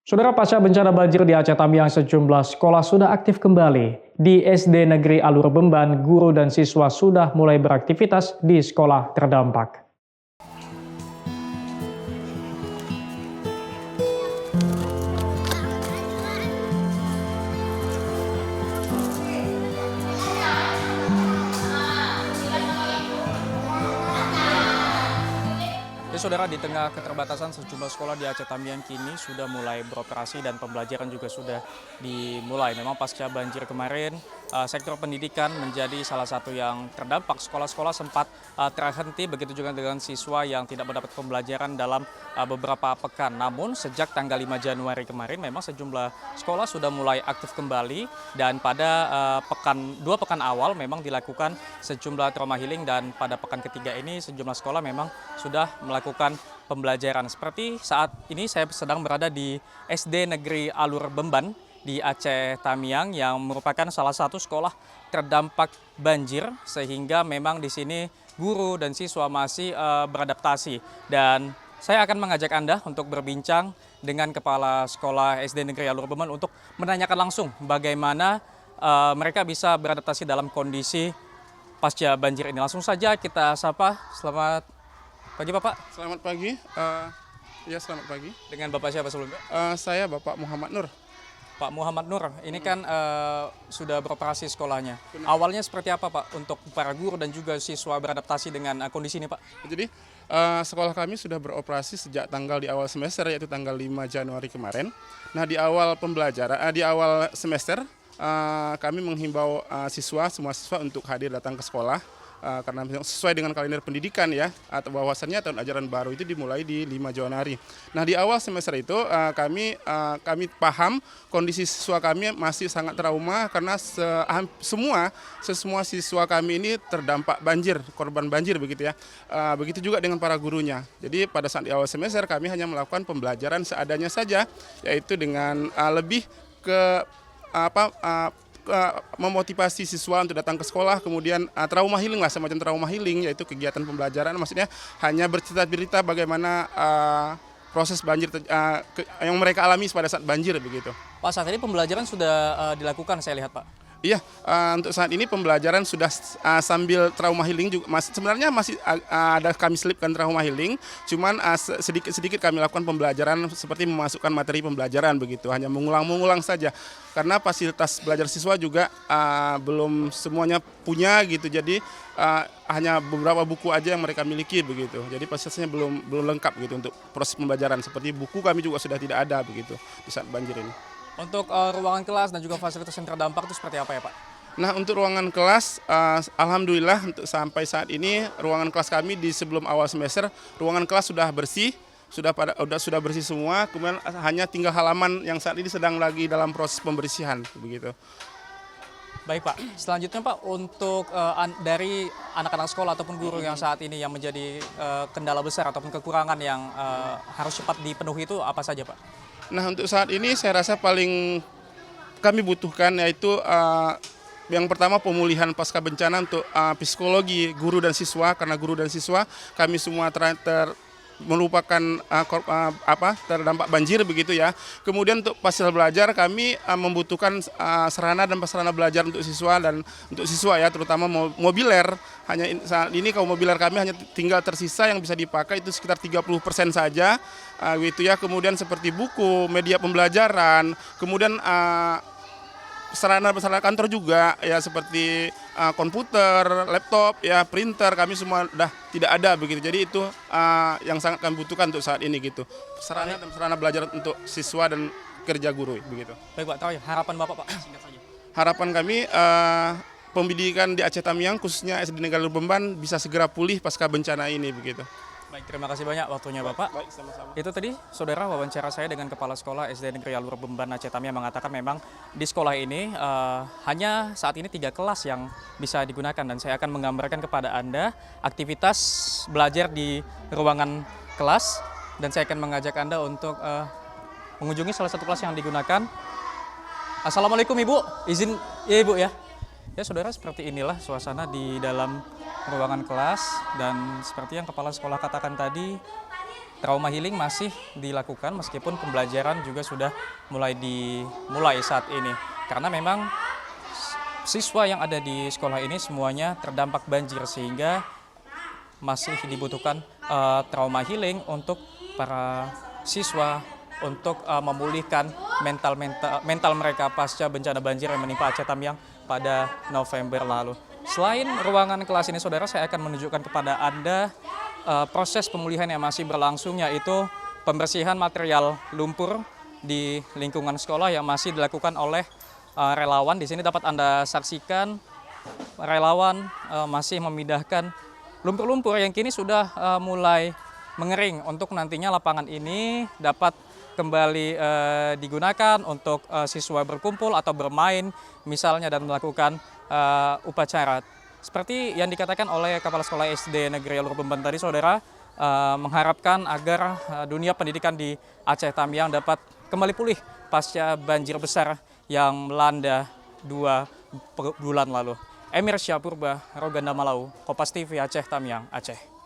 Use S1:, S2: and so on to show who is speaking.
S1: Saudara, pasca bencana banjir di Aceh Tamiang, sejumlah sekolah sudah aktif kembali. Di SD Negeri Alur Bemban, guru dan siswa sudah mulai beraktivitas di sekolah terdampak. Saudara, di tengah keterbatasan sejumlah sekolah di Aceh Tamiang kini sudah mulai beroperasi dan pembelajaran juga sudah dimulai. Memang pasca banjir kemarin, sektor pendidikan menjadi salah satu yang terdampak. Sekolah-sekolah sempat terhenti, begitu juga dengan siswa yang tidak mendapat pembelajaran dalam beberapa pekan. Namun sejak tanggal 5 Januari kemarin memang sejumlah sekolah sudah mulai aktif kembali, dan pada dua pekan awal memang dilakukan sejumlah trauma healing, dan pada pekan ketiga ini sejumlah sekolah memang sudah melakukan pembelajaran. Seperti saat ini saya sedang berada di SD Negeri Alur Bemban di Aceh Tamiang yang merupakan salah satu sekolah terdampak banjir, sehingga memang di sini guru dan siswa masih beradaptasi. Dan saya akan mengajak Anda untuk berbincang dengan Kepala Sekolah SD Negeri Alur Bemban untuk menanyakan langsung bagaimana mereka bisa beradaptasi dalam kondisi pasca banjir ini. Langsung saja kita sapa. Selamat pagi, Bapak.
S2: Selamat pagi. Ya, selamat pagi.
S1: Dengan Bapak siapa sebelumnya?
S2: Saya Bapak Muhammad Nur.
S1: Pak Muhammad Nur, ini kan sudah beroperasi sekolahnya. Awalnya seperti apa, Pak, untuk para guru dan juga siswa beradaptasi dengan kondisi ini, Pak?
S2: Jadi sekolah kami sudah beroperasi sejak tanggal di awal semester, yaitu tanggal 5 Januari kemarin. Nah, di awal pembelajaran, di awal semester kami menghimbau semua siswa untuk hadir datang ke sekolah. Karena sesuai dengan kalender pendidikan ya, atau bahwasannya tahun ajaran baru itu dimulai di 5 Januari. Nah, di awal semester itu kami paham kondisi siswa kami masih sangat trauma karena semua siswa kami ini terdampak banjir, korban banjir begitu ya. Begitu juga dengan para gurunya. Jadi pada saat di awal semester kami hanya melakukan pembelajaran seadanya saja, yaitu dengan lebih ke memotivasi siswa untuk datang ke sekolah, kemudian trauma healing lah, semacam trauma healing, yaitu kegiatan pembelajaran, maksudnya hanya bercerita-cerita bagaimana proses banjir yang mereka alami pada saat banjir begitu.
S1: Pak, saat ini pembelajaran sudah dilakukan, saya lihat, Pak.
S2: Iya, untuk saat ini pembelajaran sudah sambil trauma healing juga. Sebenarnya masih ada kami selipkan trauma healing, cuman sedikit-sedikit kami lakukan pembelajaran seperti memasukkan materi pembelajaran begitu, hanya mengulang saja. Karena fasilitas belajar siswa juga belum semuanya punya gitu, jadi hanya beberapa buku aja yang mereka miliki begitu. Jadi fasilitasnya belum lengkap gitu untuk proses pembelajaran. Seperti buku kami juga sudah tidak ada begitu di saat banjir ini.
S1: Untuk ruangan kelas dan juga fasilitas yang terdampak itu seperti apa ya, Pak?
S2: Nah, untuk ruangan kelas, alhamdulillah untuk sampai saat ini ruangan kelas kami di sebelum awal semester, ruangan kelas sudah bersih, sudah bersih semua. Kemudian hanya tinggal halaman yang saat ini sedang lagi dalam proses pembersihan begitu.
S1: Baik, Pak. Selanjutnya, Pak, untuk dari anak-anak sekolah ataupun guru yang saat ini yang menjadi kendala besar ataupun kekurangan yang harus cepat dipenuhi itu apa saja, Pak?
S2: Nah, untuk saat ini saya rasa paling kami butuhkan yaitu yang pertama pemulihan pasca bencana untuk psikologi guru dan siswa, karena guru dan siswa kami semua merupakan terdampak banjir begitu ya. Kemudian untuk fasilitas belajar kami membutuhkan sarana dan prasarana belajar untuk siswa ya, terutama mobiler. Hanya saat ini kalau mobiler kami hanya tinggal tersisa yang bisa dipakai itu sekitar 30% saja gitu ya. Kemudian seperti buku, media pembelajaran, kemudian sarana kantor juga ya, seperti komputer, laptop, ya printer, kami semua sudah tidak ada begitu. Jadi itu yang sangat kami butuhkan untuk saat ini gitu. Sarana dan sarana belajar untuk siswa dan kerja guru begitu.
S1: Baik, Pak, terakhir harapan Bapak, Pak, singkat saja.
S2: Harapan kami pendidikan di Aceh Tamiang khususnya SD Negeri Alur Bemban bisa segera pulih pasca bencana ini begitu.
S1: Baik, terima kasih banyak waktunya Bapak.
S2: Baik, sama-sama.
S1: Itu tadi, saudara, wawancara saya dengan Kepala Sekolah SD Negeri Alur Bemban Aceh Tamiang mengatakan memang di sekolah ini hanya saat ini 3 kelas yang bisa digunakan, dan saya akan menggambarkan kepada Anda aktivitas belajar di ruangan kelas, dan saya akan mengajak Anda untuk mengunjungi salah satu kelas yang digunakan. Assalamualaikum, Ibu. Izin ya, Ibu ya. Ya, saudara, seperti inilah suasana di dalam ruangan kelas, dan seperti yang Kepala Sekolah katakan tadi, trauma healing masih dilakukan meskipun pembelajaran juga sudah dimulai saat ini. Karena memang siswa yang ada di sekolah ini semuanya terdampak banjir sehingga masih dibutuhkan trauma healing untuk para siswa untuk memulihkan mental mereka pasca bencana banjir yang menimpa Aceh Tamiang pada November lalu. Selain ruangan kelas ini, saudara, saya akan menunjukkan kepada Anda proses pemulihan yang masih berlangsung, yaitu pembersihan material lumpur di lingkungan sekolah yang masih dilakukan oleh relawan. Di sini dapat Anda saksikan relawan masih memindahkan lumpur-lumpur yang kini sudah mulai mengering untuk nantinya lapangan ini dapat kembali digunakan untuk siswa berkumpul atau bermain misalnya dan melakukan upacara. Seperti yang dikatakan oleh Kepala Sekolah SD Negeri Alur Beban tadi, saudara, mengharapkan agar dunia pendidikan di Aceh Tamiang dapat kembali pulih pasca banjir besar yang melanda 2 bulan lalu. Emir Syahpurba, Roganda Malau, Kompas TV Aceh Tamiang, Aceh.